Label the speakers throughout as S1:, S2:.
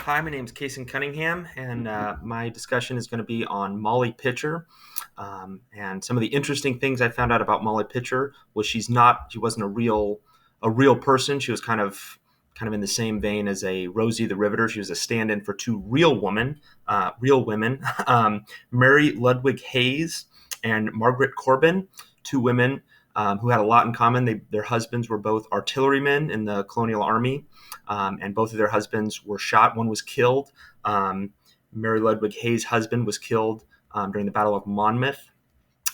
S1: Hi, my name is Cason Cunningham, and my discussion is going to be on Molly Pitcher. And some of the interesting things I found out about Molly Pitcher was she wasn't a real person. She was kind of in the same vein as a Rosie the Riveter. She was a stand-in for two real women, Mary Ludwig Hayes and Margaret Corbin, two women who had a lot in common. Their husbands were both artillerymen in the colonial army, and both of their husbands were shot. One was killed. Um, Mary Ludwig Hayes' husband was killed during the Battle of Monmouth,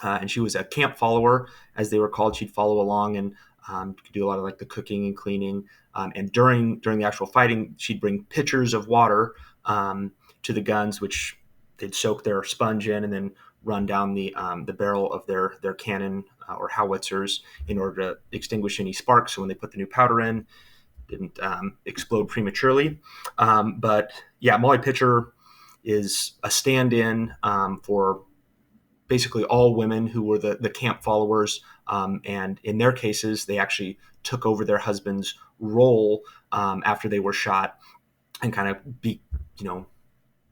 S1: and she was a camp follower, as they were called. She'd follow along and could do a lot of like the cooking and cleaning. And during the actual fighting, she'd bring pitchers of water to the guns, which they'd soak their sponge in and then run down the barrel of their cannon or howitzers in order to extinguish any sparks. So when they put the new powder in, didn't explode prematurely. But yeah, Molly Pitcher is a stand-in for basically all women who were the camp followers. And in their cases, they actually took over their husband's role after they were shot and kind of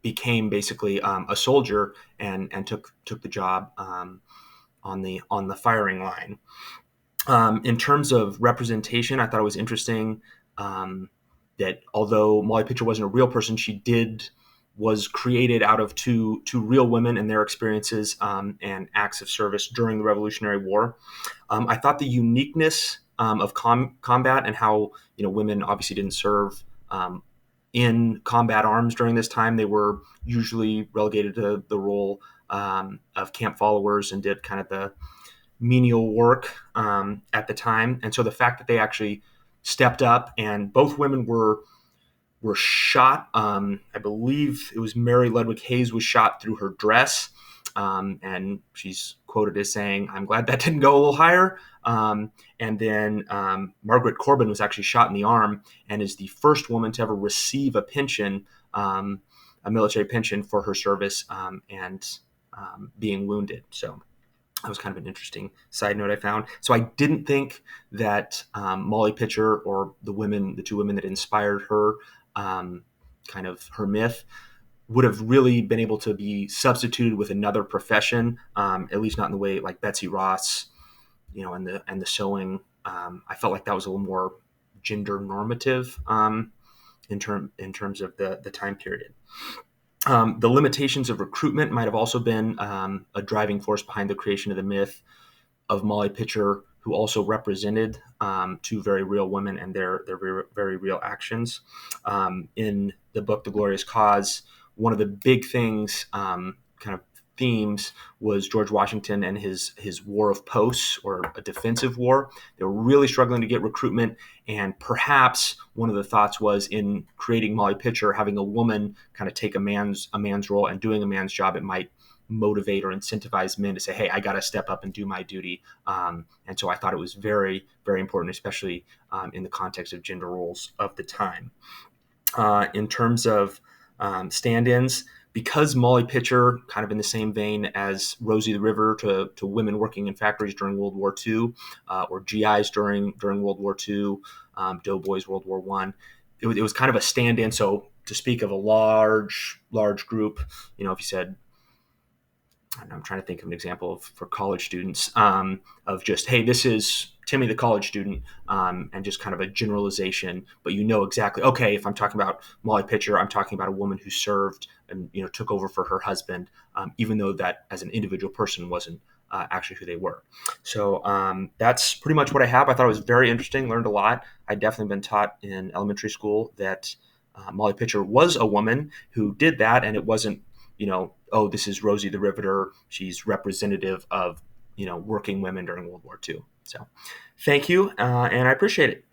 S1: became basically a soldier and took the job on the firing line. In terms of representation, I thought it was interesting that although Molly Pitcher wasn't a real person, was created out of two real women and their experiences and acts of service during the Revolutionary War. I thought the uniqueness of combat and how women obviously didn't serve in combat arms during this time. They were usually relegated to the role of camp followers and did kind of the menial work at the time. And so the fact that they actually stepped up and both women were shot. I believe it was Mary Ludwig Hayes was shot through her dress. And she's quoted as saying, "I'm glad that didn't go a little higher." And then Margaret Corbin was actually shot in the arm and is the first woman to ever receive a pension, a military pension for her service and being wounded. So that was kind of an interesting side note I found. So I didn't think that Molly Pitcher or the two women that inspired her, kind of her myth, would have really been able to be substituted with another profession, at least not in the way like Betsy Ross, and the sewing. I felt like that was a little more gender normative in terms of the time period. The limitations of recruitment might have also been a driving force behind the creation of the myth of Molly Pitcher, who also represented two very real women and their very, very real actions. In the book, The Glorious Cause, one of the big things, kind of themes, was George Washington and his war of posts, or a defensive war. They were really struggling to get recruitment, and perhaps one of the thoughts was in creating Molly Pitcher, having a woman kind of take a man's role and doing a man's job, it might motivate or incentivize men to say, "Hey, I got to step up and do my duty." And so I thought it was very, very important, especially in the context of gender roles of the time. In terms of stand-ins, because Molly Pitcher, kind of in the same vein as Rosie the River to women working in factories during World War II, or GIs during World War II, doughboys World War I, it was kind of a stand-in. So to speak of a large group, if you said, I'm trying to think of an example for college students, of just, hey, this is Timmy the college student, and just kind of a generalization, but exactly, okay, if I'm talking about Molly Pitcher, I'm talking about a woman who served and took over for her husband, even though that as an individual person wasn't actually who they were. So that's pretty much what I have. I thought it was very interesting, learned a lot. I'd definitely been taught in elementary school that Molly Pitcher was a woman who did that, and it wasn't, oh, this is Rosie the Riveter. She's representative of, working women during World War II. So thank you, and I appreciate it.